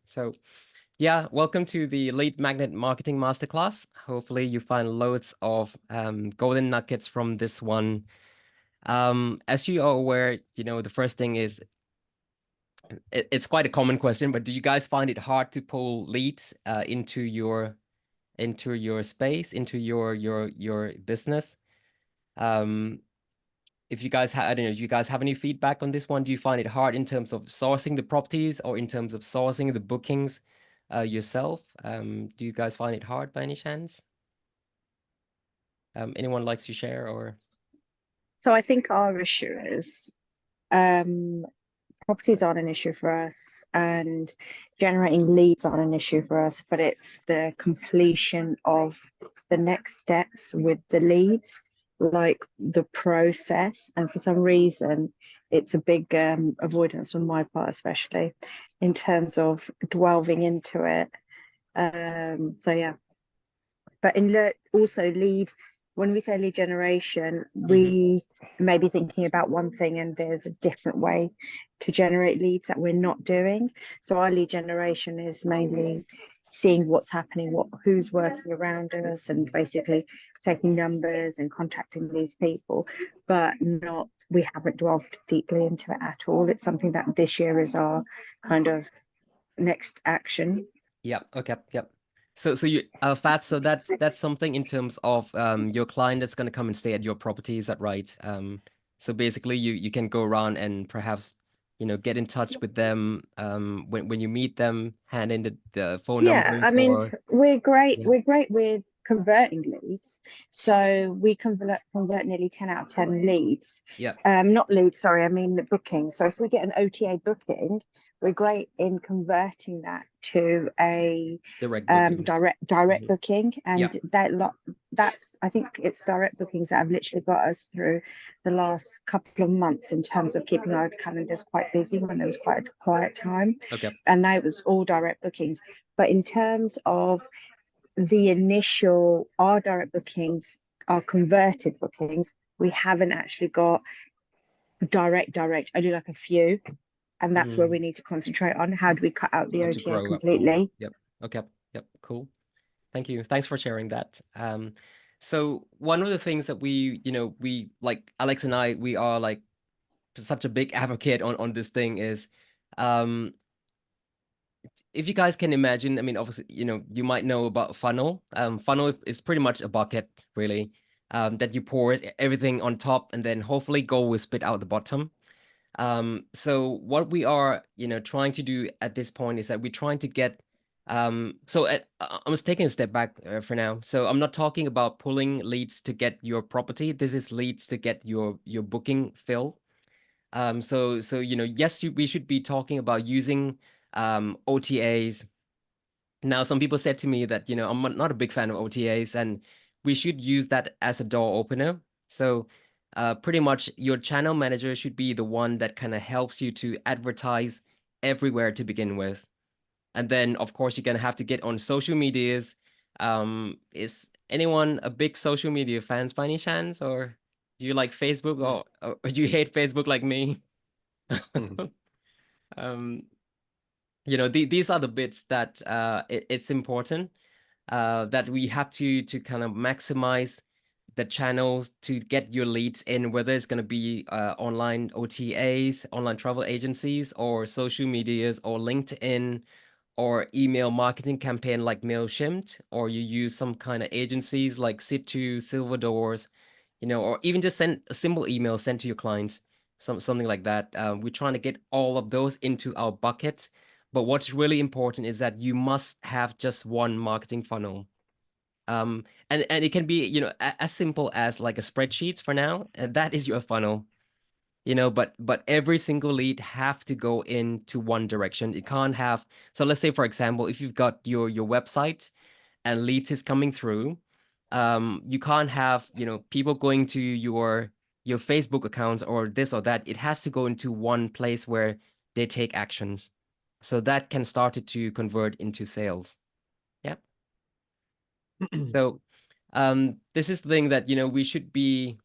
So yeah, welcome to the Lead Magnet Marketing Masterclass. Hopefully you find loads of golden nuggets from this one. As you are aware, the first thing is it's quite a common question, but do you guys find it hard to pull leads into your space, into your business? If you guys have, I don't know, do you guys have any feedback on this one? Do you find it hard in terms of sourcing the properties or in terms of sourcing the bookings yourself? Do you guys find it hard by any chance? Anyone likes to share or? So I think our issue is properties aren't an issue for us, and generating leads aren't an issue for us, but it's the completion of the next steps with the leads, like the process. And for some reason, it's a big avoidance on my part, especially in terms of delving into it. So yeah, but also lead, when we say lead generation, we may be thinking about one thing and there's a different way to generate leads that we're not doing. So our lead generation is mainly seeing what's happening, who's working around us, and basically taking numbers and contacting these people, but we haven't delved deeply into it at all. It's something that this year is our kind of next action. Yeah. Okay. Yep. So you Fat, so that's something in terms of your client that's gonna come and stay at your property, is that right? So basically you can go around and perhaps get in touch with them when you meet them, hand in the phone Yeah, numbers I mean, or we're great. yeah. We're great with converting leads. So we convert nearly 10 out of 10 leads. Yeah. Not leads, sorry, I mean the booking. So if we get an OTA booking, we're great in converting that to a Direct bookings. direct booking. Yeah. And that's, I think it's direct bookings that have literally got us through the last couple of months in terms of keeping our calendars quite busy when there was quite a quiet time. Okay. And that was all direct bookings. But in terms of our direct bookings, our converted bookings, we haven't actually got direct, only like a few. And that's where we need to concentrate on. How do we cut out the Want to OTA grow up. completely? Yep. Okay. Yep. Cool. Thank you. Thanks for sharing that. So one of the things that we like Alex and I, we are like such a big advocate on this thing is, um, if you guys can imagine, I mean, obviously, you might know about funnel. Funnel is pretty much a bucket, really, that you pour everything on top and then hopefully gold will spit out the bottom. So what we are, trying to do at this point is that we're trying to get, I'm just taking a step back for now. So I'm not talking about pulling leads to get your property. This is leads to get your booking filled. Yes, we should be talking about using OTAs. Now, some people said to me that, I'm not a big fan of OTAs and we should use that as a door opener. So pretty much your channel manager should be the one that kind of helps you to advertise everywhere to begin with. And then, of course, you're going to have to get on social medias. Is anyone a big social media fans by any chance? Or do you like Facebook or do you hate Facebook like me? um, these are the bits that it's important that we have to kind of maximize the channels to get your leads in, whether it's going to be online OTAs, online travel agencies, or social medias, or LinkedIn, or email marketing campaign like MailChimp, or you use some kind of agencies like Situ, Silver Doors, or even just send a simple email sent to your clients, something like that. We're trying to get all of those into our bucket. But what's really important is that you must have just one marketing funnel. And it can be, as simple as like a spreadsheet for now, and that is your funnel. But every single lead have to go into one direction. It can't have, so let's say, for example, if you've got your website and leads is coming through, you can't have, people going to your Facebook account or this or that. It has to go into one place where they take actions. So that can start it to convert into sales. Yeah. So this is the thing that, we should be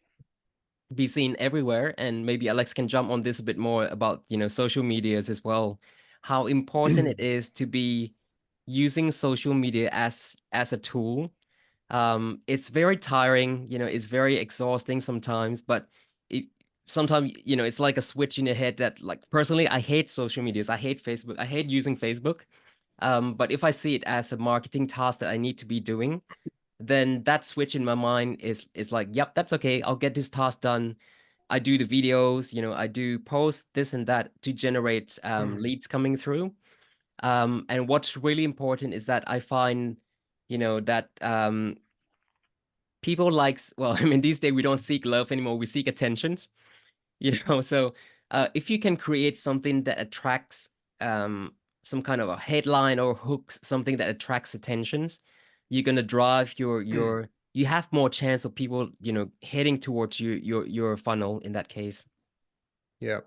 seen everywhere. And maybe Alex can jump on this a bit more about, social medias as well. how important it is to be using social media as a tool. It's very tiring, it's very exhausting sometimes, but it sometimes, it's like a switch in your head that, like, personally, I hate social medias. I hate Facebook. I hate using Facebook. But if I see it as a marketing task that I need to be doing, then that switch in my mind is like, yep, that's okay. I'll get this task done. I do the videos, I do post this and that to generate leads coming through. And what's really important is that I find, that people likes, well, I mean, these days we don't seek love anymore. We seek attentions, So if you can create something that attracts some kind of a headline or hooks, something that attracts attentions, you're gonna drive you have more chance of people, heading towards your funnel in that case. Yeah.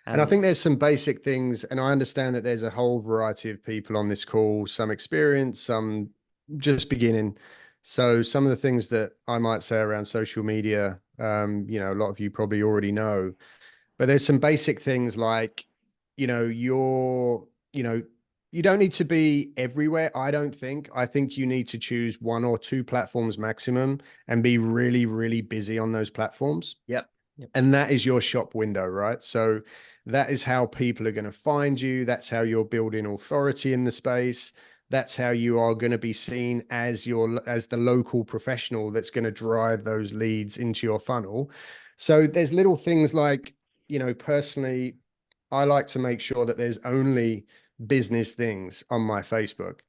And I think there's some basic things, and I understand that there's a whole variety of people on this call, some experienced, some just beginning. So some of the things that I might say around social media, a lot of you probably already know, but there's some basic things like, you don't need to be everywhere. I don't think. I think you need to choose one or two platforms maximum and be really, really busy on those platforms. Yep. And that is your shop window, right? So that is how people are going to find you. That's how you're building authority in the space. That's how you are going to be seen as the local professional that's going to drive those leads into your funnel. So there's little things like, personally, I like to make sure that there's only business things on my Facebook.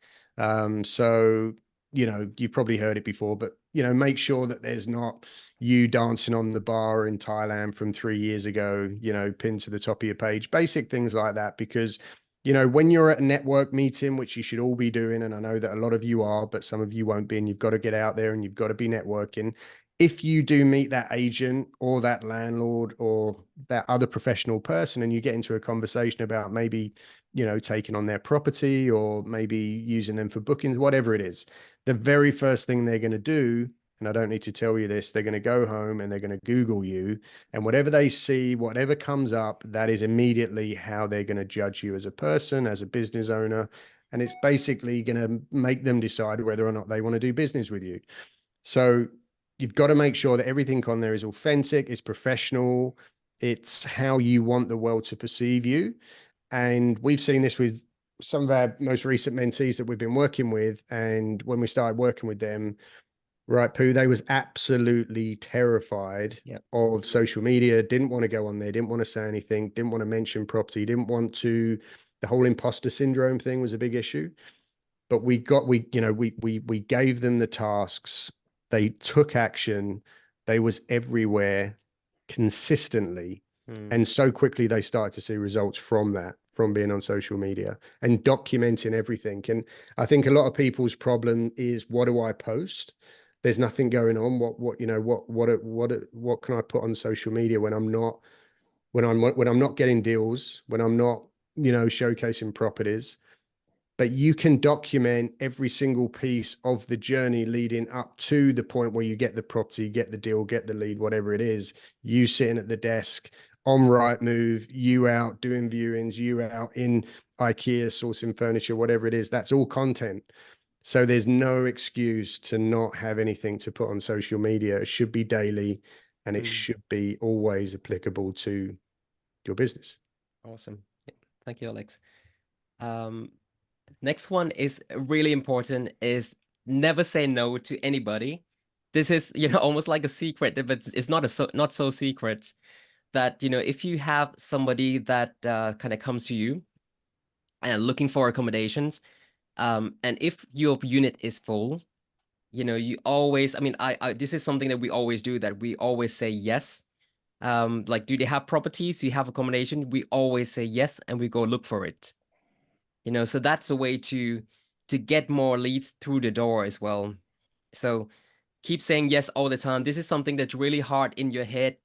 So, you've probably heard it before, but, make sure that there's not you dancing on the bar in Thailand from 3 years ago, pinned to the top of your page, basic things like that. Because, when you're at a network meeting, which you should all be doing, and I know that a lot of you are, but some of you won't be, and you've got to get out there and you've got to be networking. If you do meet that agent or that landlord or that other professional person and you get into a conversation about maybe, taking on their property or maybe using them for bookings, whatever it is, the very first thing they're going to do, and I don't need to tell you this, they're going to go home and they're going to Google you, and whatever they see, whatever comes up, that is immediately how they're going to judge you as a person, as a business owner. And it's basically going to make them decide whether or not they want to do business with you. So you've got to make sure that everything on there is authentic, it's professional, it's how you want the world to perceive you. And we've seen this with some of our most recent mentees that we've been working with. And when we started working with them, right, Pooh, they was absolutely terrified of social media, didn't want to go on there, didn't want to say anything, didn't want to mention property, didn't want to, the whole imposter syndrome thing was a big issue. But we gave them the tasks. They took action. They was everywhere consistently. And so quickly they started to see results from that, from being on social media and documenting everything. And I think a lot of people's problem is, what do I post? There's nothing going on. What can I put on social media when I'm not getting deals, when I'm not, showcasing properties? But you can document every single piece of the journey leading up to the point where you get the property, get the deal, get the lead, whatever it is. You sitting at the desk on Rightmove, you out doing viewings, you out in IKEA sourcing furniture, whatever it is. That's all content. So there's no excuse to not have anything to put on social media. It should be daily, and it should be always applicable to your business. Awesome. Thank you, Alex. Next one is really important, is never say no to anybody. This is, almost like a secret, but it's not so secret that, if you have somebody that kind of comes to you and looking for accommodations, and if your unit is full, you always, I mean, this is something that we always do, that we always say yes. Like, do they have properties? Do you have accommodation? We always say yes, and we go look for it. So that's a way to get more leads through the door as well. So keep saying yes all the time. This is something that's really hard in your head.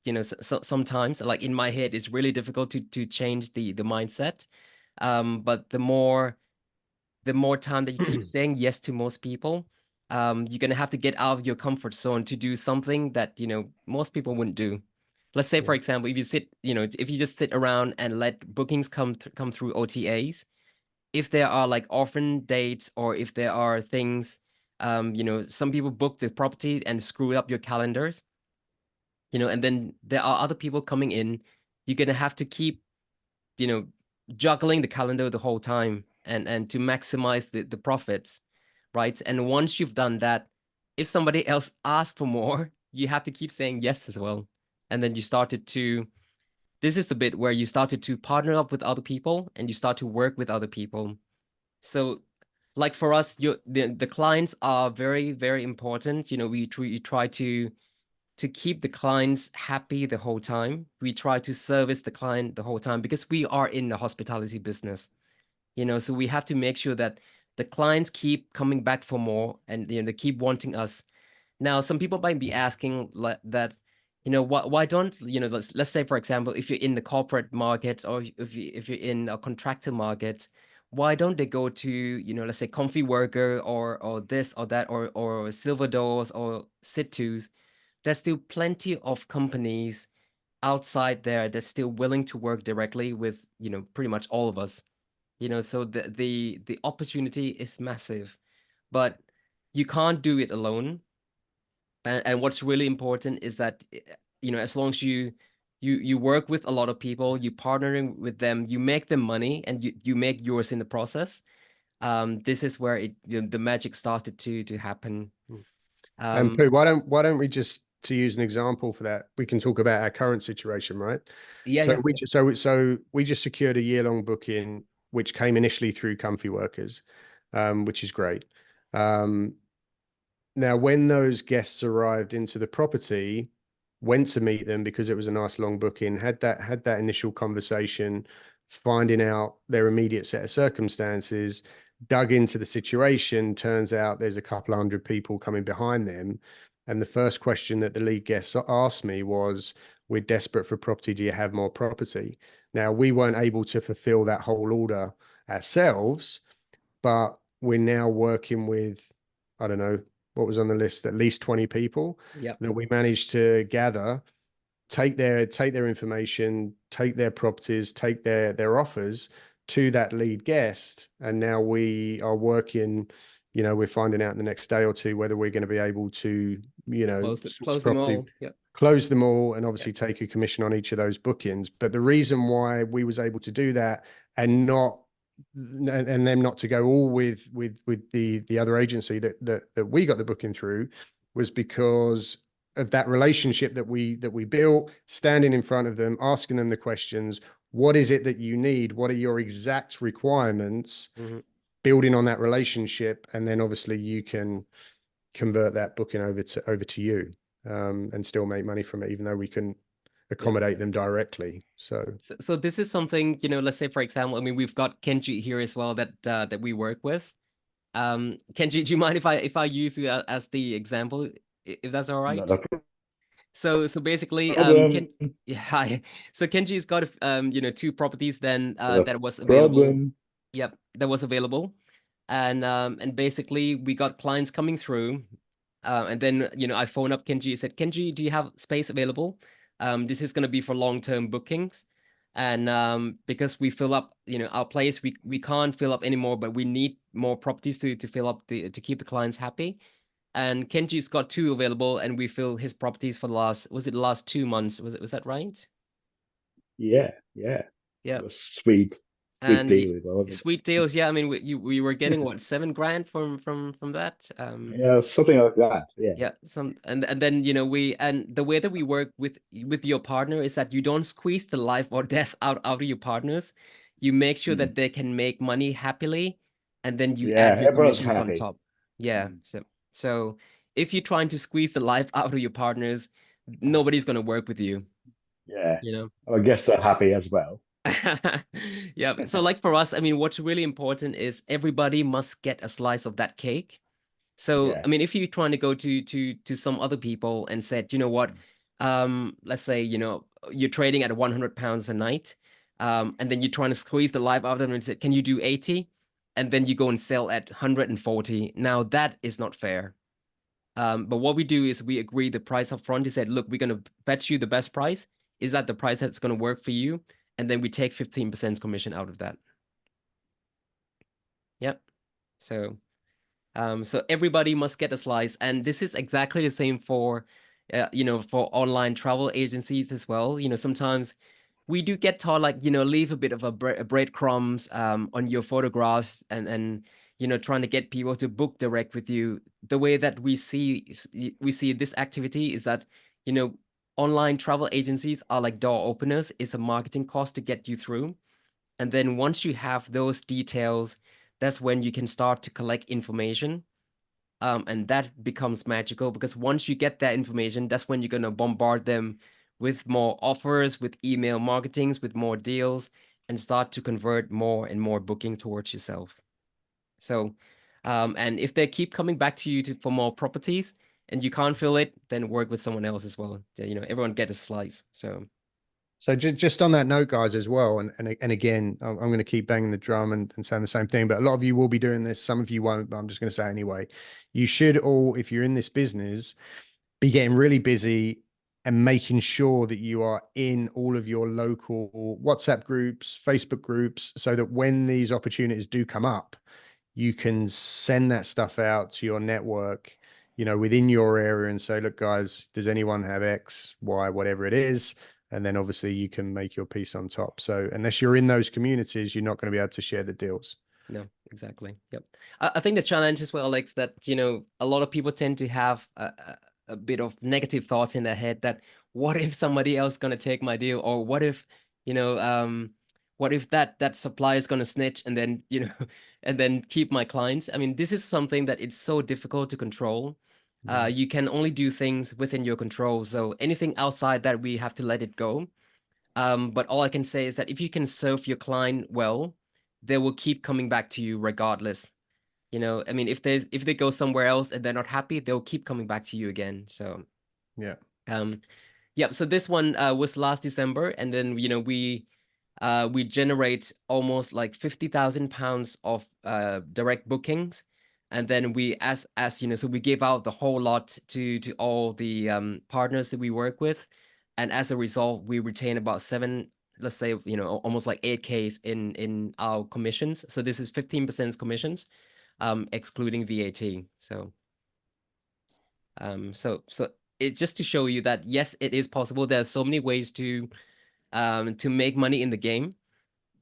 Sometimes, like in my head, it's really difficult to change the mindset. But the more time that you keep saying yes to most people, you're gonna have to get out of your comfort zone to do something that most people wouldn't do. Let's say, for example, if you just sit around and let bookings come through OTAs, if there are like orphan dates, or if there are things, some people book the property and screw up your calendars, and then there are other people coming in. You're gonna have to keep, juggling the calendar the whole time, and to maximize the profits, right? And once you've done that, if somebody else asks for more, you have to keep saying yes as well. And then this is the bit where you started to partner up with other people, and you start to work with other people. So like for us, the clients are very, very important. We try to keep the clients happy the whole time. We try to service the client the whole time, because we are in the hospitality business, so we have to make sure that the clients keep coming back for more, and they keep wanting us. Now, some people might be asking that, why don't, let's say, for example, if you're in the corporate market, or if you're in a contractor market, why don't they go to, let's say, Comfy Worker, or this or that, or Silver Doors, or Sit2s? There's still plenty of companies outside there that's still willing to work directly with, pretty much all of us. So the opportunity is massive, but you can't do it alone. And what's really important is that, as long as you work with a lot of people, you partnering with them, you make them money, and you make yours in the process. This is where the magic started to happen. And Pooh, why don't we just, to use an example for that, we can talk about our current situation, right? Yeah, So yeah. we just secured a year-long booking, which came initially through Comfy Workers, which is great. Now, when those guests arrived into the property, went to meet them because it was a nice long booking, had that initial conversation, finding out their immediate set of circumstances, dug into the situation. Turns out there's a couple hundred people coming behind them. And the first question that the lead guests asked me was, we're desperate for property. Do you have more property? Now, we weren't able to fulfill that whole order ourselves, but we're now working with, I don't know, what was on the list, at least 20 people that we managed to gather, take their information, take their properties, take their offers to that lead guest. And now we are working, we're finding out in the next day or two whether we're going to be able to, close them all. Close them all, and obviously take a commission on each of those bookings. But the reason why we was able to do that, and them not to go all with the other agency that we got the booking through, was because of that relationship that we built, standing in front of them, asking them the questions. What is it that you need? What are your exact requirements? Building on that relationship, and then obviously you can convert that booking over to you, and still make money from it, even though we couldn't accommodate them directly. So this is something, let's say, for example, I mean, we've got Kenji here as well that we work with. Kenji, do you mind if I use you as the example, if that's all right? So basically, hi. So Kenji's got 2 properties then that was available. Yep, that was available. And basically we got clients coming through, and then I phone up Kenji and said, Kenji, do you have space available? This is going to be for long-term bookings, and because we fill up our place, we can't fill up anymore, but we need more properties to fill up to keep the clients happy. And Kenji's got 2 available, and we fill his properties for the last 2 months? Was that right? Yeah. Sweet And deal. Sweet deals, yeah. I mean, we were getting what, $7,000 from that. Yeah, something like that. Yeah. Yeah. And then the way that we work with your partner is that you don't squeeze the life or death out of your partners. You make sure that they can make money happily, and then you add your everyone's commissions on happy. top. Yeah. So if you're trying to squeeze the life out of your partners, nobody's gonna work with you. Yeah. I guess they're happy as well. Yeah. So like for us, I mean, what's really important is everybody must get a slice of that cake. So I mean, if you're trying to go to some other people and said, you know what, let's say you're trading at £100 a night, and then you're trying to squeeze the life out of them and say, can you do 80? And then you go and sell at 140. Now that is not fair. But what we do is we agree the price up front. He said, look, we're going to fetch you the best price. Is that the price that's going to work for you? And then we take 15% commission out of that. So so everybody must get a slice, and this is exactly the same for for online travel agencies as well. Sometimes we do get taught, like, leave a bit of a breadcrumbs on your photographs, and trying to get people to book direct with you. The way that we see this activity is that online travel agencies are like door openers. It's a marketing cost to get you through, and then once you have those details, that's when you can start to collect information. And that becomes magical, because once you get that information, that's when you're going to bombard them with more offers, with email marketings, with more deals, and start to convert more and more booking towards yourself. So, and if they keep coming back to you for more properties and you can't fill it, then work with someone else as well. Everyone get a slice. So just on that note, guys, as well, and again, I'm going to keep banging the drum and saying the same thing, but a lot of you will be doing this. Some of you won't, but I'm just going to say anyway. You should all, if you're in this business, be getting really busy and making sure that you are in all of your local WhatsApp groups, Facebook groups, so that when these opportunities do come up, you can send that stuff out to your network, within your area, and say, look, guys, does anyone have X, Y, whatever it is? And then obviously you can make your piece on top. So unless you're in those communities, you're not going to be able to share the deals. No, exactly. Yep. I think the challenge as well, Alex, that, a lot of people tend to have a bit of negative thoughts in their head that, what if somebody else going to take my deal? Or what if, what if that supplier is going to snitch and then, and then keep my clients? I mean, this is something that it's so difficult to control. You can only do things within your control. So anything outside that, we have to let it go. But all I can say is that if you can serve your client well, they will keep coming back to you regardless. I mean, if they go somewhere else and they're not happy, they'll keep coming back to you again. So yeah. Yeah. So this one was last December, and then we generate almost like £50,000 of direct bookings. And then we, as so we gave out the whole lot to all the partners that we work with, and as a result, we retain about let's say almost like 8Ks in our commissions. So this is 15% commissions, excluding VAT. So it's just to show you that yes, it is possible. There are so many ways to make money in the game,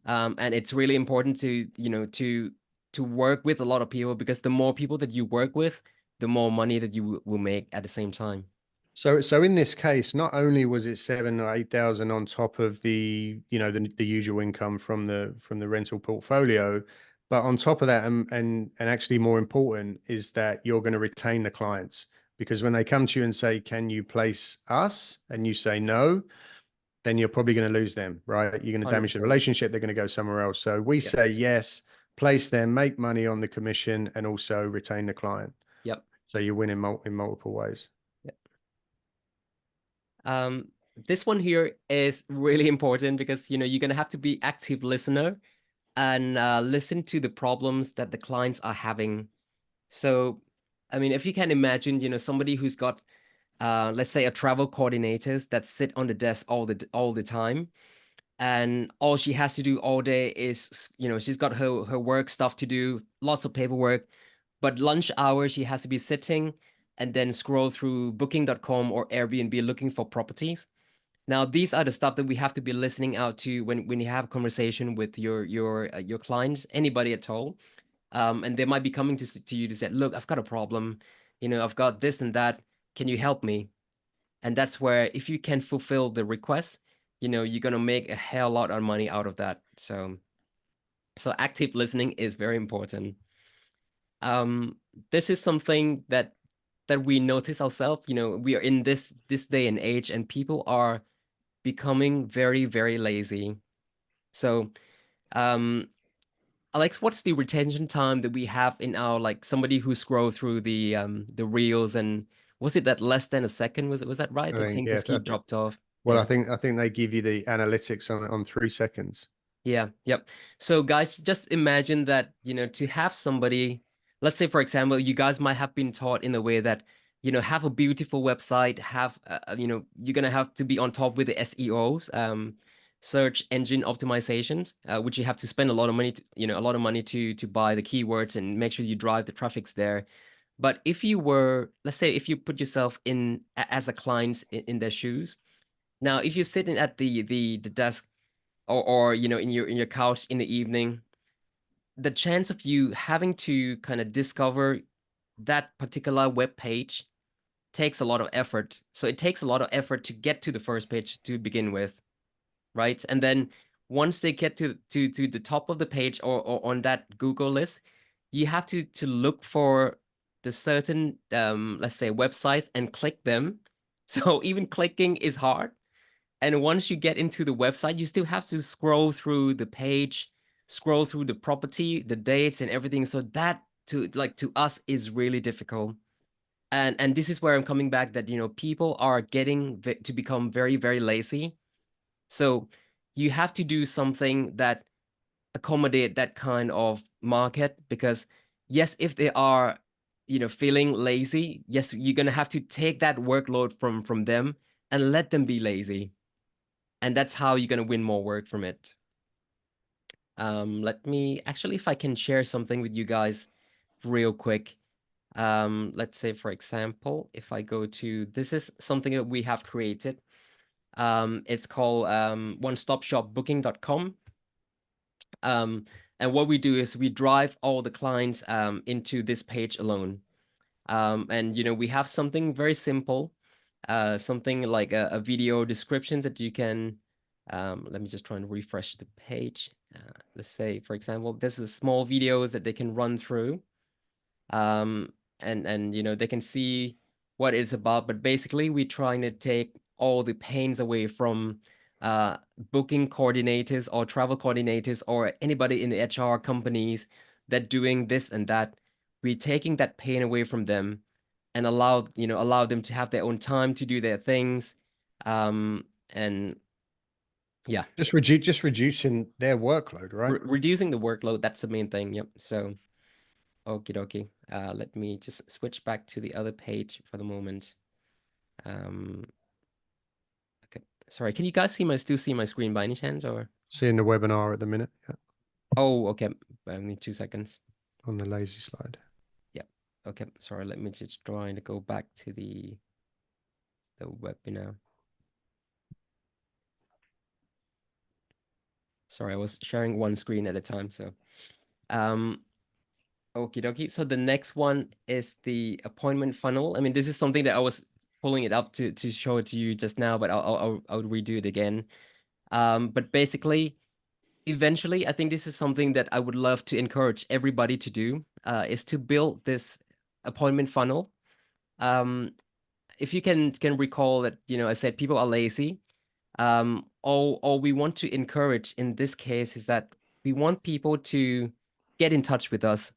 and it's really important to to work with a lot of people, because the more people that you work with, the more money that you will make at the same time. So in this case, not only was it 7,000 or 8,000 on top of the the usual income from the rental portfolio, but on top of that, and actually more important, is that you're going to retain the clients, because when they come to you and say, can you place us, and you say no, then you're probably going to lose them, right? You're going to damage 100%. The relationship. They're going to go somewhere else. So we say yes, place them, make money on the commission, and also retain the client. Yep. So you win in multiple ways. This one here is really important, because you're going to have to be active listener and listen to the problems that the clients are having. So I mean, if you can imagine somebody who's got let's say a travel coordinators that sit on the desk all the time, and all she has to do all day is she's got her work stuff to do, lots of paperwork, but lunch hour she has to be sitting and then scroll through booking.com or Airbnb looking for properties. Now, these are the stuff that we have to be listening out to when you have a conversation with your clients, anybody at all. And they might be coming to you to say, look, I've got a problem. I've got this and that. Can you help me? And that's where, if you can fulfill the request, you're going to make a hell lot of money out of that. So active listening is very important. This is something that we notice ourselves. We are in this day and age, and people are becoming very, very lazy. So Alex, what's the retention time that we have in our, like, somebody who scroll through the reels, and was it that less than a second? Was that right? That things just keep dropped off. Well, yeah. I think they give you the analytics on 3 seconds. Yeah. Yep. So guys, just imagine that, to have somebody, let's say, for example, you guys might have been taught in a way that, have a beautiful website, have, you're going to have to be on top with the SEOs. search engine optimizations, which you have to spend a lot of money, to buy the keywords and make sure you drive the traffics there. But if you were, let's say, if you put yourself in as a client in their shoes, now if you're sitting at the desk or in your couch in the evening, the chance of you having to kind of discover that particular web page takes a lot of effort. So it takes a lot of effort to get to the first page to begin with, right? And then once they get to the top of the page or on that Google list, you have to look for the certain let's say websites and click them. So even clicking is hard. And once you get into the website, you still have to scroll through the page, scroll through the property, the dates and everything. So that to us is really difficult. And this is where I'm coming back that, people are getting to become very, very lazy. So you have to do something that accommodate that kind of market, because yes, if they are, feeling lazy, yes, you're going to have to take that workload from them and let them be lazy. And that's how you're going to win more work from it. Let me actually, if I can share something with you guys real quick. Let's say, for example, if I go to, this is something that we have created. It's called one-stop-shop-booking.com. And what we do is we drive all the clients into this page alone. And, we have something very simple, something like a video description that you can, let me just try and refresh the page. Let's say, for example, this is small videos that they can run through. And they can see what it's about. But basically, we're trying to take all the pains away from booking coordinators or travel coordinators or anybody in the HR companies that doing this and that. We're taking that pain away from them and allow them to have their own time to do their things. And yeah, just reducing their workload, right? Reducing the workload. That's the main thing. Yep. So okie dokie. Let me just switch back to the other page for the moment. Okay. Sorry, can you guys still see my screen by any chance, or? Seeing the webinar at the minute. Yeah. Oh, okay. Only 2 seconds. On the lazy slide. Yeah. Okay. Sorry, let me just try to go back to the webinar. Sorry, I was sharing one screen at a time, so okie dokie. So the next one is the appointment funnel. I mean, this is something that I was pulling it up to show it to you just now, but I'll redo it again. But basically, eventually, I think this is something that I would love to encourage everybody to do, is to build this appointment funnel. If you can recall that, I said people are lazy. All we want to encourage in this case is that we want people to get in touch with us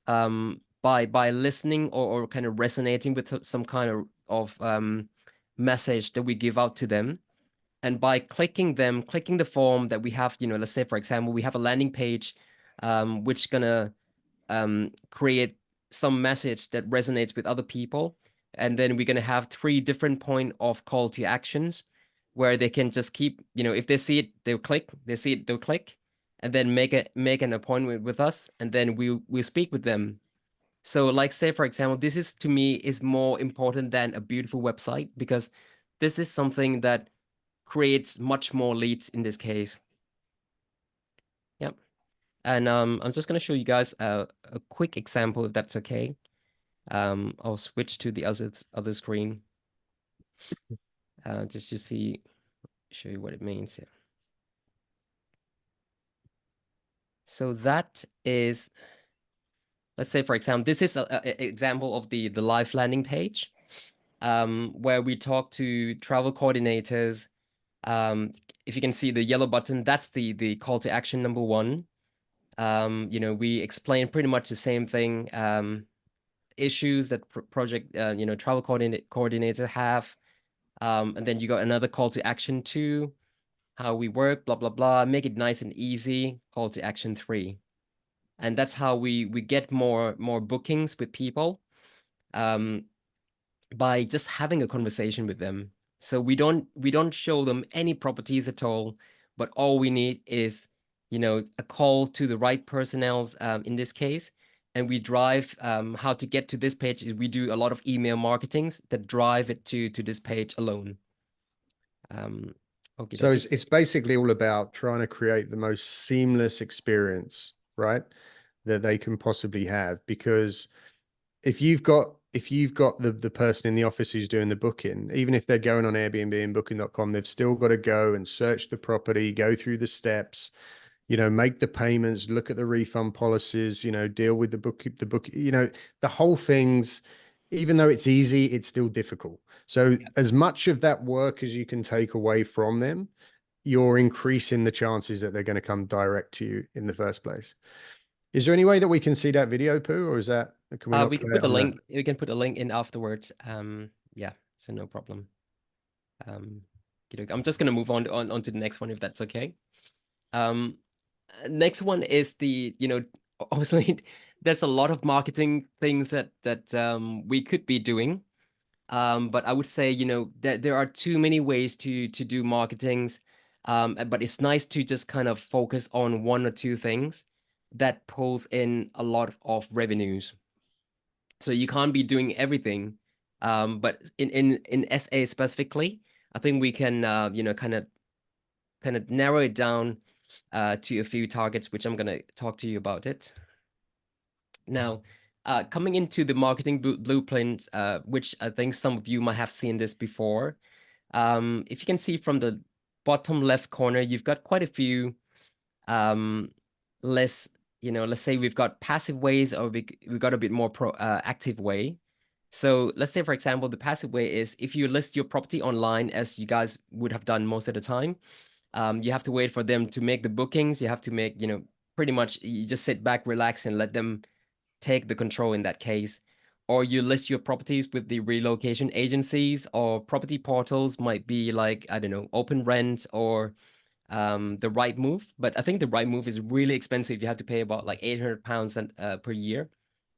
by listening or kind of resonating with some kind of message that we give out to them. And by clicking the form that we have, let's say, for example, we have a landing page, which gonna create some message that resonates with other people. And then we're gonna have 3 different point of call to actions where they can just keep, if they see it, they'll click, they see it, they'll click, and then make an appointment with us, and then we'll speak with them. So like, say, for example, this is, to me, is more important than a beautiful website, because this is something that creates much more leads in this case. Yep. And I'm just going to show you guys a quick example, if that's okay. I'll switch to the other screen just to show you what it means. Yeah. So that is, let's say, for example, this is an example of the live landing page, where we talk to travel coordinators. If you can see the yellow button, that's the call to action number 1. We explain pretty much the same thing, issues that project, travel coordinator have. And then you got another call to action 2, how we work, blah, blah, blah, make it nice and easy, call to action 3. And that's how we get more bookings with people, by just having a conversation with them. So we don't show them any properties at all. but all we need is, you know, a call to the right personnel in this case. And we drive how to get to this page is we do a lot of email marketings that drive it to this page alone. Okay, so it's basically all about trying to create the most seamless experience, right, that they can possibly have. Because if you've got the person in the office who's doing the booking, even if they're going on Airbnb and booking.com, they've still got to go and search the property, go through the steps, you know, make the payments, look at the refund policies, you know, deal with the book, you know, the whole thing's, even though it's easy, it's still difficult. So as much of that work as you can take away from them, you're increasing the chances that they're going to come direct to you in the first place. Is there any way that we can see that video, Pooh, or is that, can we not we can put a link, we can put a link in afterwards. Yeah, so no problem. I'm just going to move on to the next one, if that's okay. Next one is the, you know, obviously there's a lot of marketing things that we could be doing. But I would say, you know, that there are too many ways to do marketings. But it's nice to just kind of focus on one or two things that pulls in a lot of revenues. So you can't be doing everything. But in SA specifically, I think we can you know, kind of narrow it down to a few targets, which I'm going to talk to you about it. Now, coming into the marketing blueprint, which I think some of you might have seen this before. If you can see from the bottom left corner, you've got quite a few less, you know, let's say we've got passive ways, or we've got a bit more active way. So let's say, for example, the passive way is if you list your property online, as you guys would have done most of the time, you have to wait for them to make the bookings. You have to make, you know, pretty much you just sit back, relax, and let them take the control in that case. Or you list your properties with the relocation agencies, or property portals might be like, I don't know, Open Rent or the Right Move. But I think the Right Move is really expensive. You have to pay about like £800 per year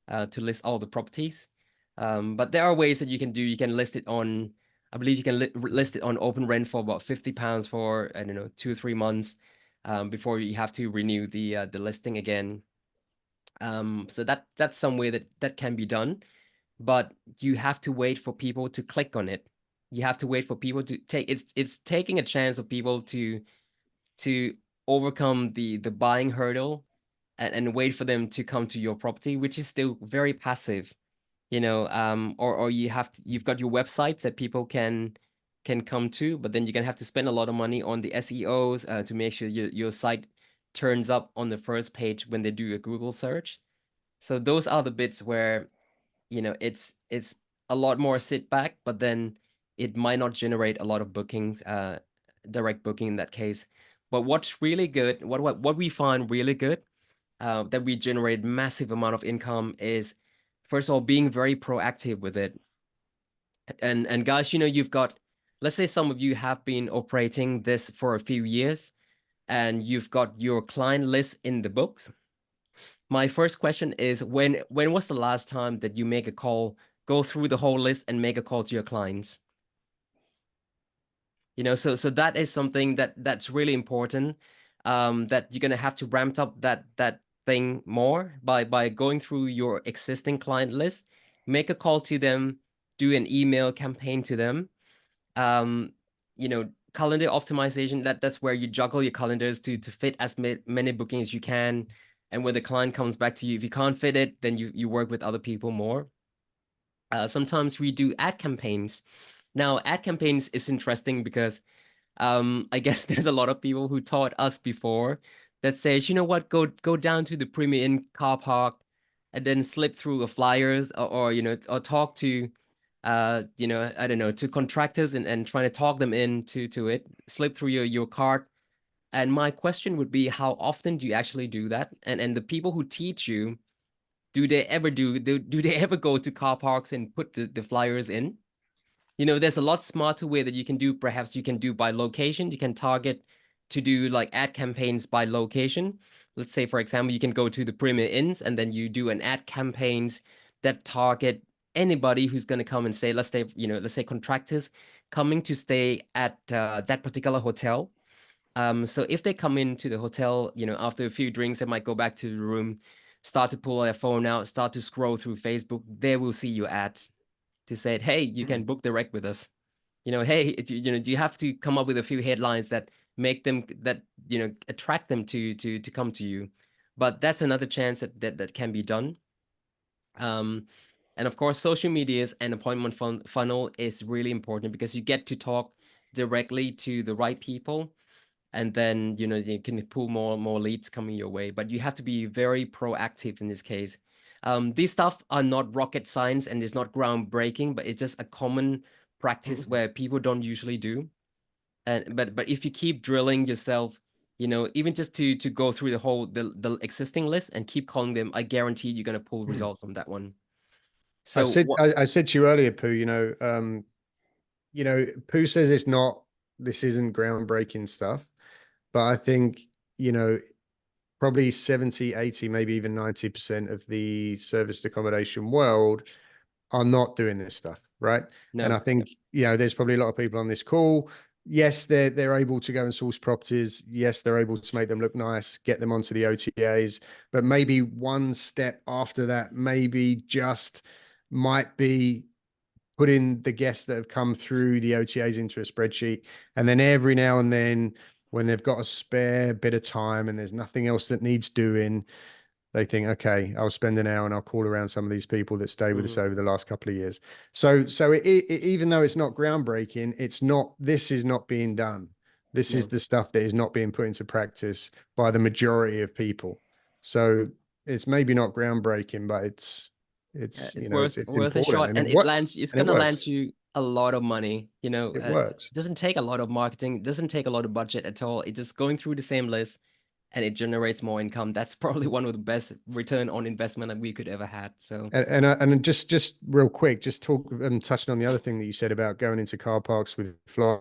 to list all the properties. But there are ways that you can do. You can list it on, I believe you can list it on Open Rent for about £50 for, I don't know, 2 or 3 months before you have to renew the listing again. So that's some way that can be done, but you have to wait for people to click on it. You have to wait for people to take it's taking a chance of people to overcome the buying hurdle and wait for them to come to your property, which is still very passive, you know. Or you've got your website that people can come to, but then you're gonna have to spend a lot of money on the SEOs to make sure your site turns up on the first page when they do a Google search. So those are the bits where, you know, it's a lot more sit back, but then it might not generate a lot of bookings, direct booking in that case. But what's really good, what we find really good, that we generate massive amount of income is, first of all, being very proactive with it. And guys, you know, you've got, let's say some of you have been operating this for a few years and you've got your client list in the books. My first question is, when was the last time that you make a call, go through the whole list and make a call to your clients? You know, so that is something that's really important, that you're gonna have to ramp up that thing more by going through your existing client list, make a call to them, do an email campaign to them. You know, calendar optimization, that's where you juggle your calendars to fit as many bookings as you can. And when the client comes back to you, if you can't fit it, then you work with other people more. Sometimes we do ad campaigns. Now, ad campaigns is interesting because I guess there's a lot of people who taught us before that says, you know what, go down to the Premier Inn car park and then slip through a flyers, or you know, or talk to you know, I don't know, to contractors and trying to talk them into it, slip through your cart. And my question would be, how often do you actually do that? And the people who teach you, do they ever go to car parks and put the flyers in? You know, there's a lot smarter way that you can do. Perhaps you can do by location. You can target to do like ad campaigns by location. Let's say, for example, you can go to the Premier Inns and then you do an ad campaigns that target anybody who's going to come and say, let's say, you know, let's say contractors coming to stay at that particular hotel. So if they come into the hotel, you know, after a few drinks, they might go back to the room, start to pull their phone out, start to scroll through Facebook. They will see your ads to say, hey, you can book direct with us. You know, hey, you know, do you have to come up with a few headlines that make them, that, you know, attract them to come to you. But that's another chance that can be done. And of course, social medias and appointment funnel is really important because you get to talk directly to the right people, and then, you know, you can pull more leads coming your way. But you have to be very proactive in this case. These stuff are not rocket science and it's not groundbreaking, but it's just a common practice where people don't usually do. And but if you keep drilling yourself, you know, even just to go through the whole the existing list and keep calling them, I guarantee you're gonna pull results on that one. So I said to you earlier, Pooh, you know, Pooh says this isn't groundbreaking stuff, but I think, you know, probably 70, 80, maybe even 90% of the serviced accommodation world are not doing this stuff, right? No. And I think, you know, there's probably a lot of people on this call. Yes, they're able to go and source properties. Yes, they're able to make them look nice, get them onto the OTAs, but maybe one step after that, maybe just might be putting the guests that have come through the OTAs into a spreadsheet. And then every now and then, when they've got a spare bit of time and there's nothing else that needs doing, they think, okay, I'll spend an hour and I'll call around some of these people that stay with us over the last couple of years. So even though it's not groundbreaking, this is not being done. This is the stuff that is not being put into practice by the majority of people. So it's maybe not groundbreaking, but it's you know, worth important, a shot, and it's gonna land you a lot of money. You know, it works. It doesn't take a lot of marketing, it doesn't take a lot of budget at all. It's just going through the same list and it generates more income. That's probably one of the best return on investment that we could ever had. So and just real quick, just touching on the other thing that you said about going into car parks with flies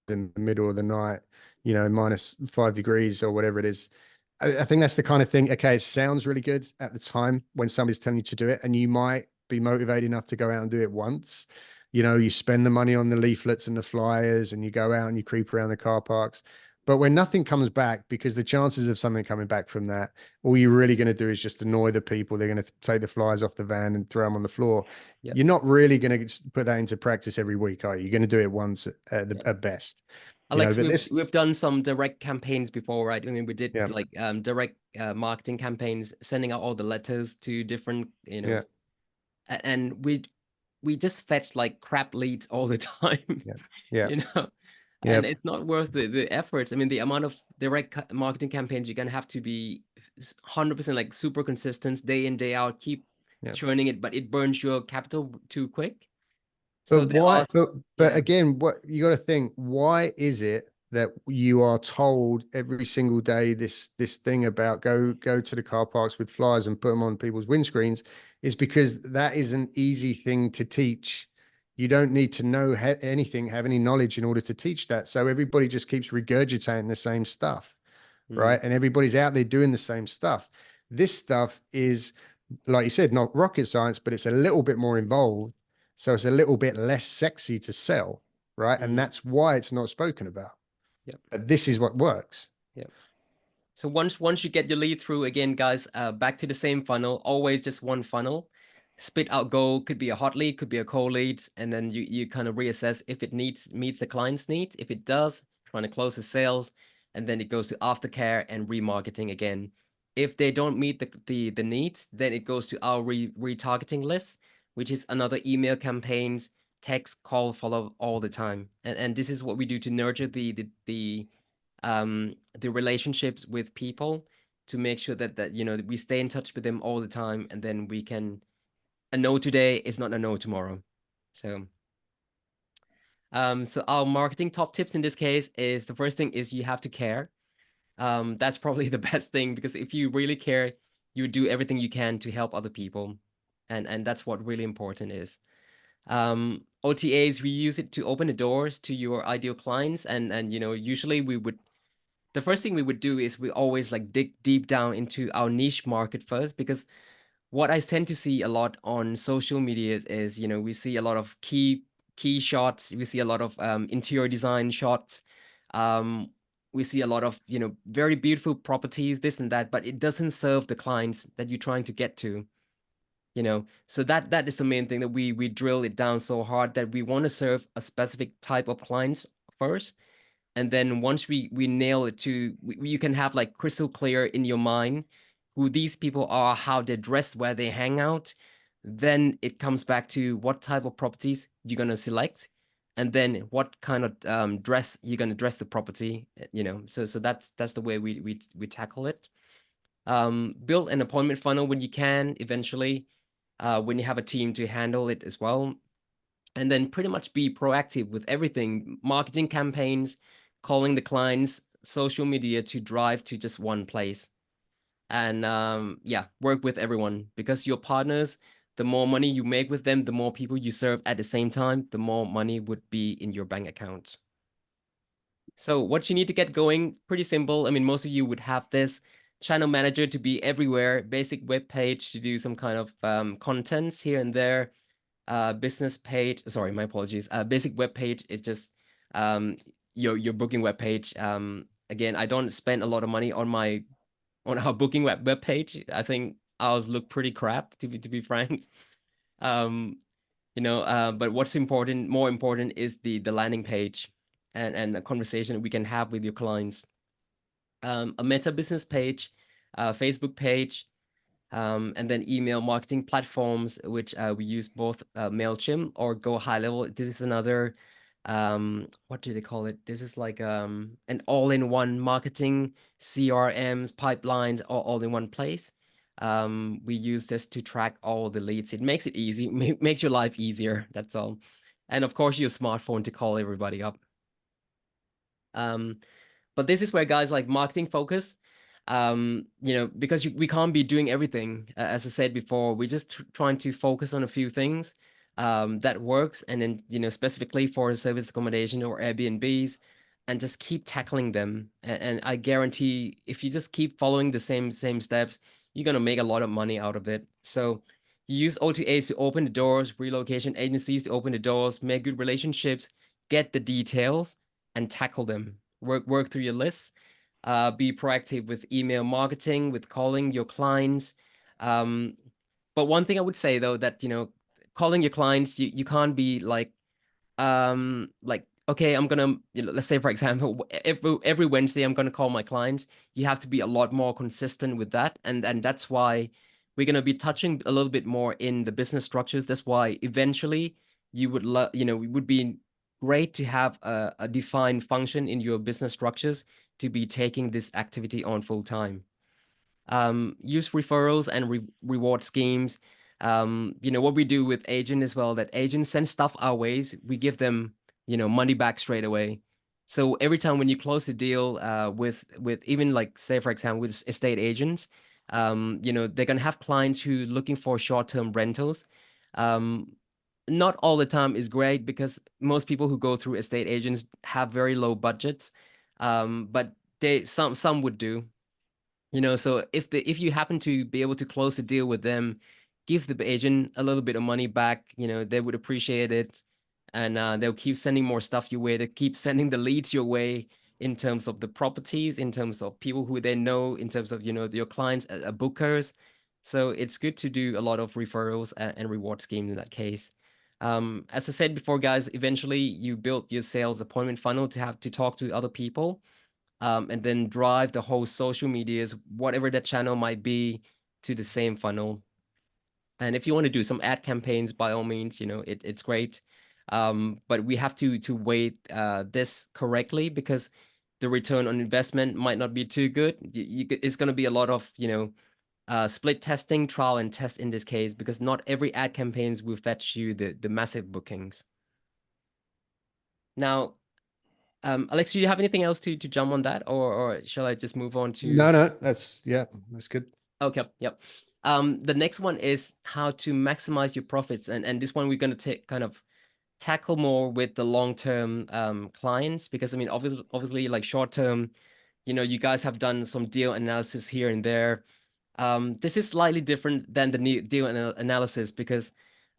in the middle of the night, you know, -5 degrees or whatever it is. I think that's the kind of thing. Okay, it sounds really good at the time when somebody's telling you to do it, and you might be motivated enough to go out and do it once. You know, you spend the money on the leaflets and the flyers, and you go out and you creep around the car parks. But when nothing comes back, because the chances of something coming back from that, all you're really going to do is just annoy the people. They're going to take the flyers off the van and throw them on the floor. Yep. You're not really going to put that into practice every week, are you? You're going to do it once at best. Alex, we've done some direct campaigns before, right? I mean, we did like direct marketing campaigns, sending out all the letters to different, you know, and we just fetched like crap leads all the time. You know, and it's not worth the efforts. I mean, the amount of direct marketing campaigns, you're gonna have to be 100% like super consistent, day in, day out, keep churning it, but it burns your capital too quick. So but again, what you got to think, why is it that you are told every single day this thing about go to the car parks with flyers and put them on people's windscreens? Is because that is an easy thing to teach. You don't need to know anything, have any knowledge in order to teach that. So everybody just keeps regurgitating the same stuff, right? And everybody's out there doing the same stuff. This stuff is, like you said, not rocket science, but it's a little bit more involved. So it's a little bit less sexy to sell, right? And that's why it's not spoken about. But this is what works. So once you get your lead through, again, guys, back to the same funnel, always just one funnel. Spit out goal, could be a hot lead, could be a cold lead, and then you kind of reassess if it meets the client's needs. If it does, trying to close the sales, and then it goes to aftercare and remarketing again. If they don't meet the needs, then it goes to our retargeting list, which is another email campaigns, text, call, follow all the time. And this is what we do to nurture the relationships with people, to make sure that you know, we stay in touch with them all the time, and then we can, a no today is not a no tomorrow. So so our marketing top tips in this case is, the first thing is you have to care. That's probably the best thing, because if you really care, you do everything you can to help other people. And that's what really important is. OTAs, we use it to open the doors to your ideal clients. And you know, usually the first thing we would do is we always like dig deep down into our niche market first, because what I tend to see a lot on social media is, you know, we see a lot of key shots, we see a lot of interior design shots, we see a lot of, you know, very beautiful properties, this and that, but it doesn't serve the clients that you're trying to get to, you know. So that is the main thing, that we drill it down so hard that we want to serve a specific type of clients first. And then once we nail it to, you can have like crystal clear in your mind who these people are, how they dress, where they hang out. Then it comes back to what type of properties you're going to select, and then what kind of dress you're going to dress the property, you know. So that's the way we tackle it. Build an appointment funnel when you can, eventually, when you have a team to handle it as well. And then pretty much be proactive with everything, marketing campaigns, calling the clients, social media, to drive to just one place. And yeah, work with everyone, because your partners, the more money you make with them, the more people you serve at the same time, the more money would be in your bank account. So what you need to get going, pretty simple. I mean, most of you would have this: channel manager to be everywhere, basic web page to do some kind of contents here and there, business page, sorry, my apologies. Basic web page is just your booking web page. Again, I don't spend a lot of money on our booking web page. I think ours look pretty crap, to be frank. You know, but what's important, more important, is the landing page and the conversation we can have with your clients. A meta business page, Facebook page, and then email marketing platforms, which we use both MailChimp or Go High Level. This is another, what do they call it? This is like an all-in-one marketing, CRMs, pipelines, all in one place. We use this to track all the leads. It makes it easy, makes your life easier, that's all. And of course, your smartphone to call everybody up. But this is where guys like marketing focus, you know, because we can't be doing everything. As I said before, we're just trying to focus on a few things that works. And then, you know, specifically for service accommodation or Airbnbs, and just keep tackling them. And I guarantee if you just keep following the same steps, you're going to make a lot of money out of it. So you use OTAs to open the doors, relocation agencies to open the doors, make good relationships, get the details, and tackle them. Work through your lists. Be proactive with email marketing, with calling your clients. But one thing I would say, though, that, you know, calling your clients, you can't be like, okay, I'm gonna, you know, let's say, for example, every Wednesday I'm gonna call my clients. You have to be a lot more consistent with that, and that's why we're gonna be touching a little bit more in the business structures. That's why eventually you would you know, it would be great to have a defined function in your business structures to be taking this activity on full time. Use referrals and reward schemes. You know, what we do with agent as well, that agents send stuff our ways, we give them, you know, money back straight away. So every time when you close a deal with even, like, say, for example, with estate agents, you know, they're gonna have clients who looking for short-term rentals. Not all the time is great, because most people who go through estate agents have very low budgets, but some would do. You know, so if you happen to be able to close a deal with them, give the agent a little bit of money back, you know, they would appreciate it. And they'll keep sending more stuff your way. They keep sending the leads your way, in terms of the properties, in terms of people who they know, in terms of, you know, your clients, bookers. So it's good to do a lot of referrals and reward schemes in that case. As I said before, guys, eventually you build your sales appointment funnel to have to talk to other people. And then drive the whole social medias, whatever that channel might be, to the same funnel. And if you want to do some ad campaigns, by all means, you know, it's great. But we have to weight this correctly, because the return on investment might not be too good. It's going to be a lot of, you know, split testing, trial and test in this case, because not every ad campaigns will fetch you the massive bookings. Now, Alex, do you have anything else to jump on that, or shall I just move on to? No, that's good. Okay, yep. The next one is how to maximize your profits, and this one we're going to kind of tackle more with the long-term clients, because I mean, obviously, like short-term, you know, you guys have done some deal analysis here and there. This is slightly different than the deal analysis, because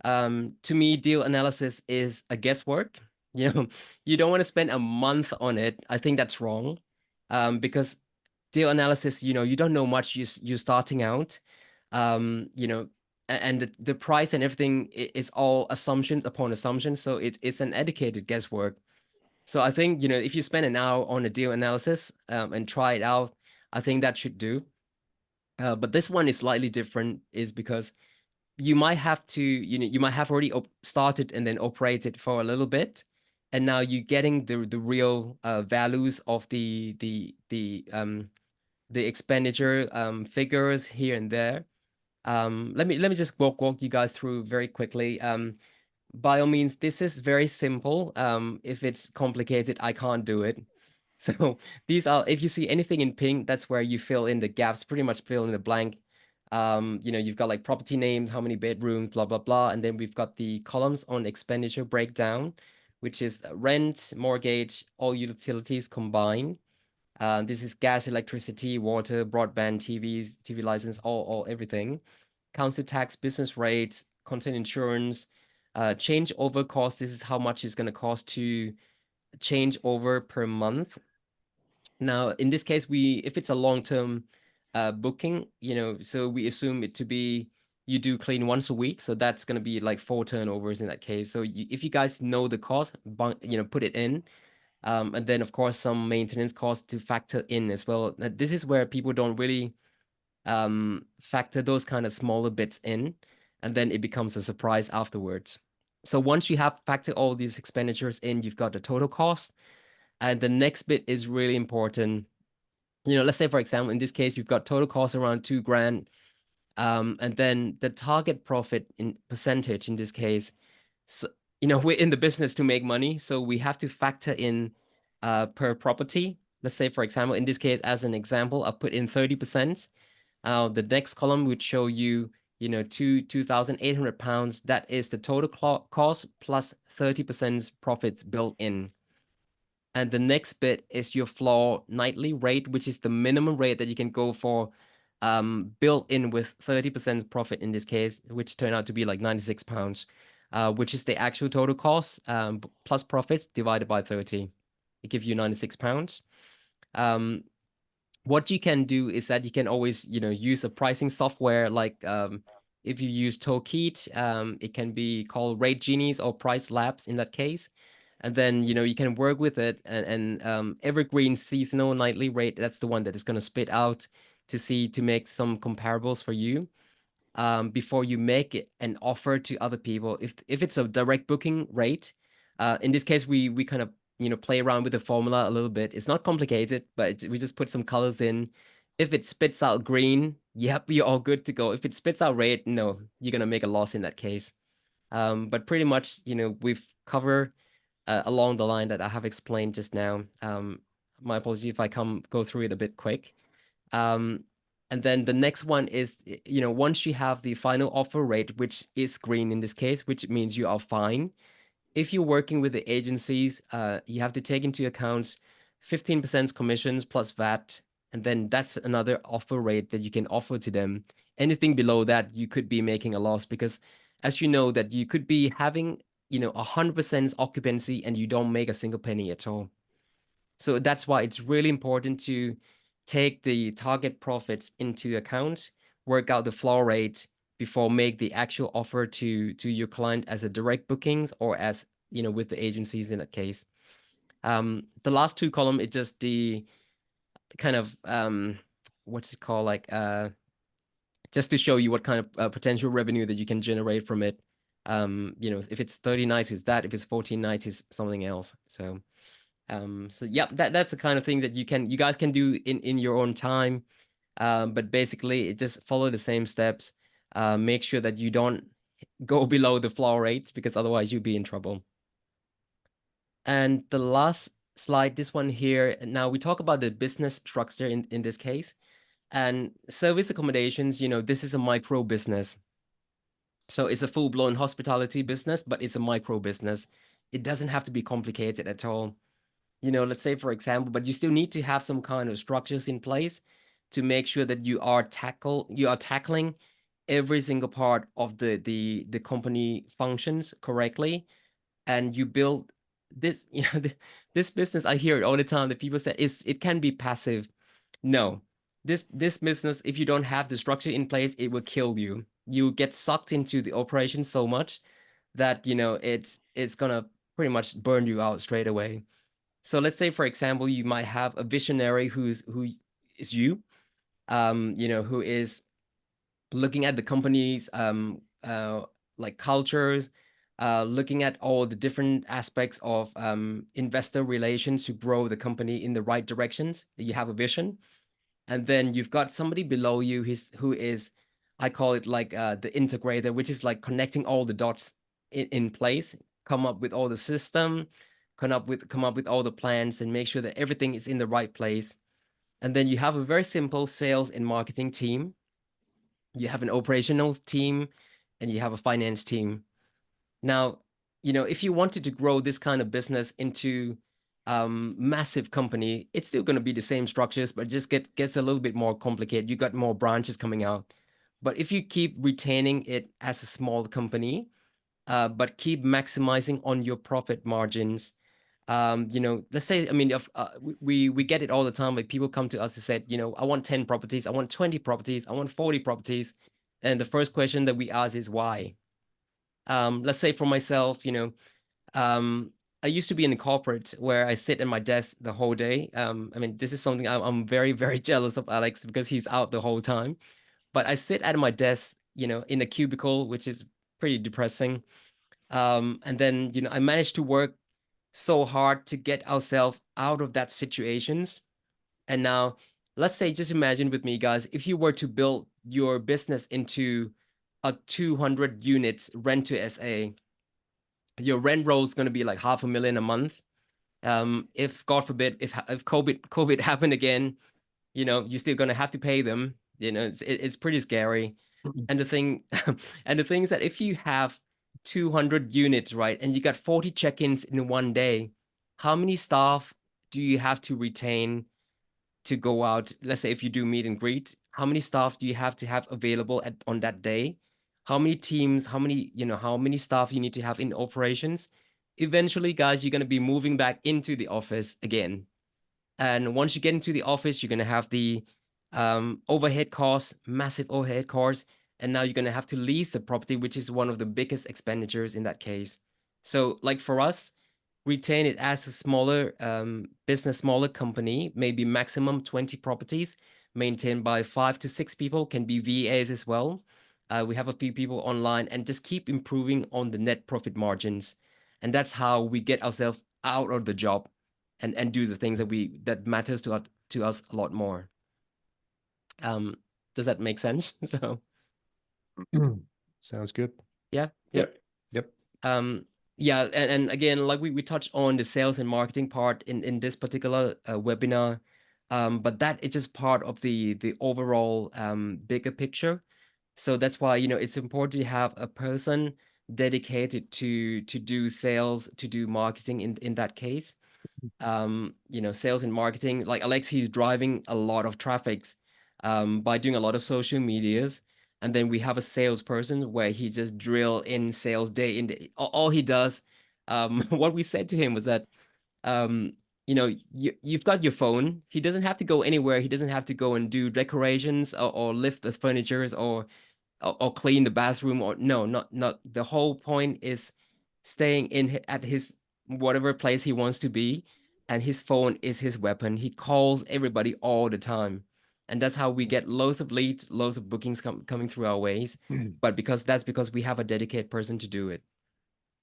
to me, deal analysis is a guesswork. You know, you don't want to spend a month on it. I think that's wrong. because deal analysis, you don't know much. You're starting out, and the price and everything is all assumptions upon assumptions. So it's an educated guesswork. So I think, if you spend an hour on a deal analysis and try it out, I think that should do. But this one is slightly different, is because you might have to, you might have already started and then operated for a little bit, and now you're getting the real values of the expenditure figures here and there. Let me just walk you guys through very quickly. By all means, this is very simple. If it's complicated, I can't do it. So these are, if you see anything in pink, that's where you fill in the gaps, pretty much fill in the blank. You've got like property names, how many bedrooms, blah, blah, blah. And then we've got the columns on expenditure breakdown, which is rent, mortgage, all utilities combined. This is gas, electricity, water, broadband, TV license, all everything. Council tax, business rates, content insurance, change over cost. This is how much it's going to cost to change over per month. Now, in this case, if it's a long-term booking, so we assume it to be, you do clean once a week. So that's going to be like 4 turnovers in that case. So if you guys know the cost, put it in. And then, of course, some maintenance costs to factor in as well. Now, this is where people don't really factor those kind of smaller bits in, and then it becomes a surprise afterwards. So once you have factored all these expenditures in, you've got the total cost. And the next bit is really important. Let's say, for example, in this case, you've got total cost around 2 grand. And then the target profit in percentage in this case, so, we're in the business to make money. So we have to factor in per property. Let's say, for example, in this case, as an example, I've put in 30%. The next column would show you, £2,800. That is the total cost plus 30% profits built in. And the next bit is your floor nightly rate, which is the minimum rate that you can go for, built in with 30% profit in this case, which turned out to be like £96, which is the actual total cost plus profits divided by 30. It gives you £96. What you can do is that you can always, use a pricing software like if you use Toolkit, it can be called Rate Genies or Price Labs in that case. And then, you can work with it and evergreen seasonal nightly rate. That's the one that is going to spit out to make some comparables for you before you make it an offer to other people. If it's a direct booking rate, in this case, we kind of, play around with the formula a little bit. It's not complicated, but we just put some colors in. If it spits out green, yep, you're all good to go. If it spits out red, no, you're going to make a loss in that case. But pretty much, we've covered along the line that I have explained just now. My apology if I go through it a bit quick. And then the next one is, once you have the final offer rate, which is green in this case, which means you are fine. If you're working with the agencies, you have to take into account 15% commissions plus VAT. And then that's another offer rate that you can offer to them. Anything below that, you could be making a loss because, as you know, that you could be having 100% occupancy and you don't make a single penny at all. So that's why it's really important to take the target profits into account, work out the floor rate before make the actual offer to your client as a direct bookings or as, with the agencies in that case. The last 2 columns, it's just the kind of, what's it called? Like, just to show you what kind of potential revenue that you can generate from it. If it's 30 nights, is that, if it's 14 nights, is something else. So, yeah, that's the kind of thing that you guys can do in your own time. But basically it just follow the same steps. Make sure that you don't go below the floor rate because otherwise you'll be in trouble. And the last slide, this one here. Now we talk about the business structure in this case. And service accommodations, this is a micro business. So it's a full-blown hospitality business, but it's a micro business. It doesn't have to be complicated at all. Let's say, for example, but you still need to have some kind of structures in place to make sure that you are tackling every single part of the company functions correctly. And you build this, you know, this business, I hear it all the time that people say it can be passive. No, this business, if you don't have the structure in place, it will kill you. You get sucked into the operation so much that, you know, it's gonna pretty much burn you out straight away. So let's say, for example, you might have a visionary who is you, you know, who is looking at the company's like cultures, looking at all the different aspects of investor relations to grow the company in the right directions. You have a vision, and then you've got somebody below you who is, I call it like the integrator, which is like connecting all the dots in place, come up with all the system, come up with all the plans, and make sure that everything is in the right place. And then you have a very simple sales and marketing team. You have an operational team, and you have a finance team. Now, you know, if you wanted to grow this kind of business into massive company, it's still going to be the same structures, but just gets a little bit more complicated. You got more branches coming out. But if you keep retaining it as a small company, but keep maximizing on your profit margins, you know, let's say, I mean, if we get it all the time. Like people come to us and said, you know, I want 10 properties, I want 20 properties, I want 40 properties, and the first question that we ask is why. Let's say for myself, you know, I used to be in a corporate where I sit at my desk the whole day. I mean, this is something I'm very, very jealous of Alex because he's out the whole time. But I sit at my desk, you know, in a cubicle, which is pretty depressing. And then, you know, I managed to work so hard to get ourselves out of that situations. And now, let's say, just imagine with me, guys, if you were to build your business into a 200 units rent to SA, your rent roll is going to be like $500,000 a month. If God forbid, if COVID happened again, you know, you're still going to have to pay them. You know, it's pretty scary. And the thing, and the thing is that if you have 200 units, right, and you got 40 check-ins in one day, how many staff do you have to retain to go out? Let's say if you do meet and greet, how many staff do you have to have available on that day? How many teams, how many staff you need to have in operations? Eventually, guys, you're going to be moving back into the office again. And once you get into the office, you're going to have the overhead costs, massive overhead costs. And now you're going to have to lease the property, which is one of the biggest expenditures in that case. So like for us, retain it as a smaller business, smaller company, maybe maximum 20 properties, maintained by 5 to 6 people, can be VAs as well. We have a few people online, and just keep improving on the net profit margins. And that's how we get ourselves out of the job and do the things that matters to us a lot more. Does that make sense? So sounds good. Yeah. Yep. Yeah, and again, like we touched on the sales and marketing part in this particular webinar, but that is just part of the overall bigger picture. So that's why, you know, it's important to have a person dedicated to do sales, to do marketing in that case. You know, sales and marketing, like Alex, he's driving a lot of traffics by doing a lot of social medias. And then we have a salesperson where he just drill in sales day in day. All he does, what we said to him was that, you know, you've got your phone. He doesn't have to go anywhere. He doesn't have to go and do decorations or lift the furnitures or clean the bathroom, or no, not. The whole point is staying in at his whatever place he wants to be, and his phone is his weapon. He calls everybody all the time. And that's how we get loads of leads, loads of bookings coming through our ways. But that's because we have a dedicated person to do it.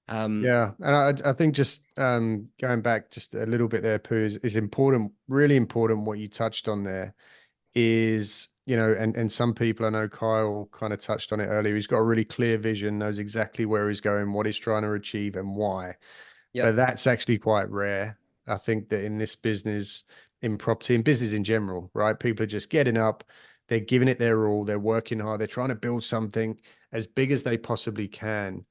Yeah, and I think just going back just a little bit there, Pooh, is important, really important. What you touched on there is, you know, and some people, I know Kyle kind of touched on it earlier. He's got a really clear vision, knows exactly where he's going, what he's trying to achieve, and why. But that's actually quite rare. I think that in this business, in property and business in general, right? People are just getting up, they're giving it their all, they're working hard, they're trying to build something as big as they possibly can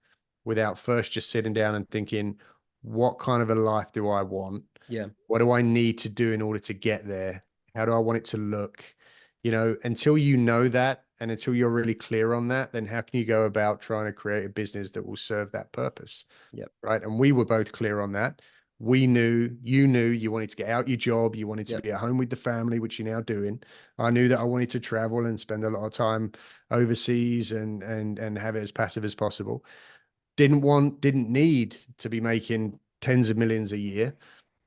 without first just sitting down and thinking, what kind of a life do I want? Yeah. What do I need to do in order to get there? How do I want it to look? You know, until you know that, and until you're really clear on that, then how can you go about trying to create a business that will serve that purpose? Yep. Right. And we were both clear on that. We knew, you wanted to get out your job, you wanted to be at home with the family, which you're now doing. I knew that I wanted to travel and spend a lot of time overseas and have it as passive as possible. Didn't need to be making tens of millions a year.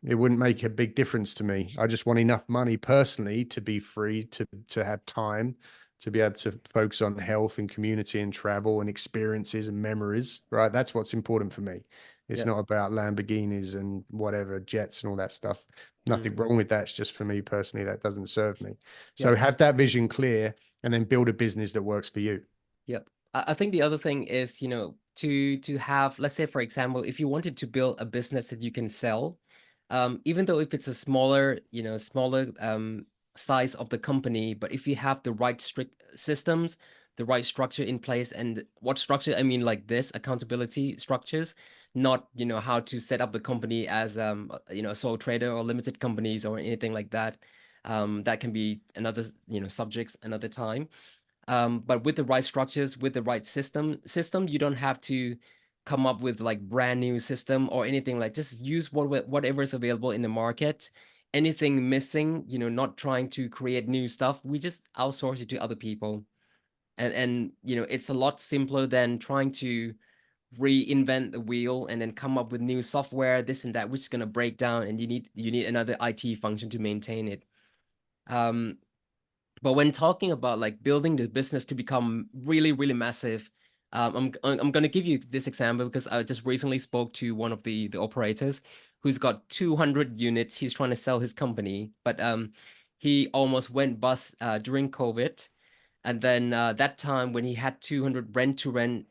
It wouldn't make a big difference to me. I just want enough money personally to be free, to have time, to be able to focus on health and community and travel and experiences and memories, right? That's what's important for me. It's not about Lamborghinis and whatever, jets and all that stuff. Nothing wrong with that. It's just for me personally, that doesn't serve me. So have that vision clear and then build a business that works for you. Yep. I think the other thing is, to have, let's say, for example, if you wanted to build a business that you can sell, even though if it's a smaller, size of the company, but if you have the right strict systems, the right structure in place, and what structure, I mean, like this, accountability structures, not, how to set up the company as, a sole trader or limited companies or anything like that. That can be another, subjects another time. But with the right structures, with the right system, you don't have to come up with like brand new system or anything. Like, just use whatever is available in the market. Anything missing, not trying to create new stuff, we just outsource it to other people. And it's a lot simpler than trying to reinvent the wheel and then come up with new software, this and that, which is going to break down, and you need another IT function to maintain it. But when talking about like building this business to become really, really massive, I'm going to give you this example because I just recently spoke to one of the operators who's got 200 units. He's trying to sell his company, but he almost went bust during COVID. And then that time when he had 200 rent-to-rent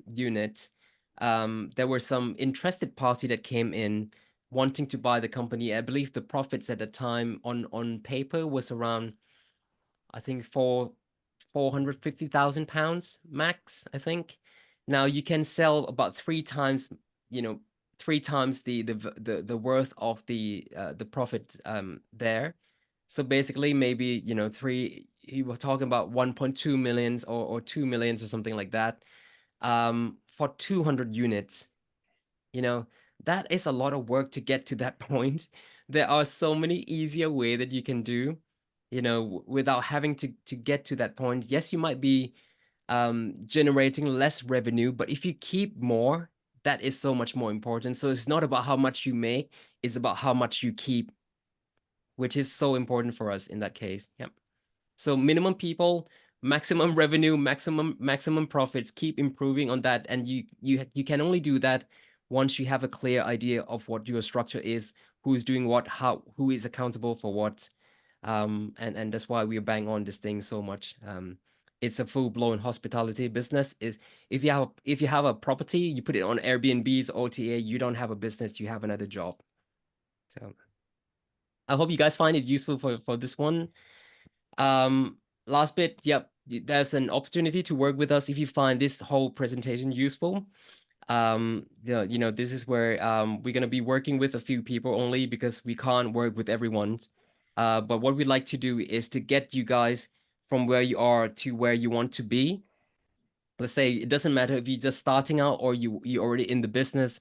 units, there were some interested party that came in wanting to buy the company. I believe the profits at the time on paper was around, I think, for £450,000 max, I think. Now you can sell about three times the worth of the profit there. So basically, maybe, he was talking about 1.2 millions or 2 millions or something like that, for 200 units. That is a lot of work to get to that point. There are so many easier way that you can do, without having to get to that point. Yes, you might be generating less revenue, but if you keep more, that is so much more important. So it's not about how much you make, it's about how much you keep, which is so important for us in that case. Yep. So minimum people, maximum revenue, maximum profits, keep improving on that. And you can only do that once you have a clear idea of what your structure is, who's doing what, who is accountable for what. And that's why we bang on this thing so much. It's a full-blown hospitality business. Is if you have a property, you put it on Airbnb's OTA, you don't have a business, you have another job. So I hope you guys find it useful for this one. Last bit, yep, there's an opportunity to work with us if you find this whole presentation useful. This is where we're going to be working with a few people only because we can't work with everyone. But what we'd like to do is to get you guys from where you are to where you want to be. Let's say it doesn't matter if you're just starting out or you're already in the business,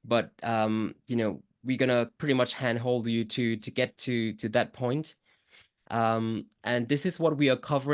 but we're gonna pretty much handhold you to get to that point. And this is what we are covering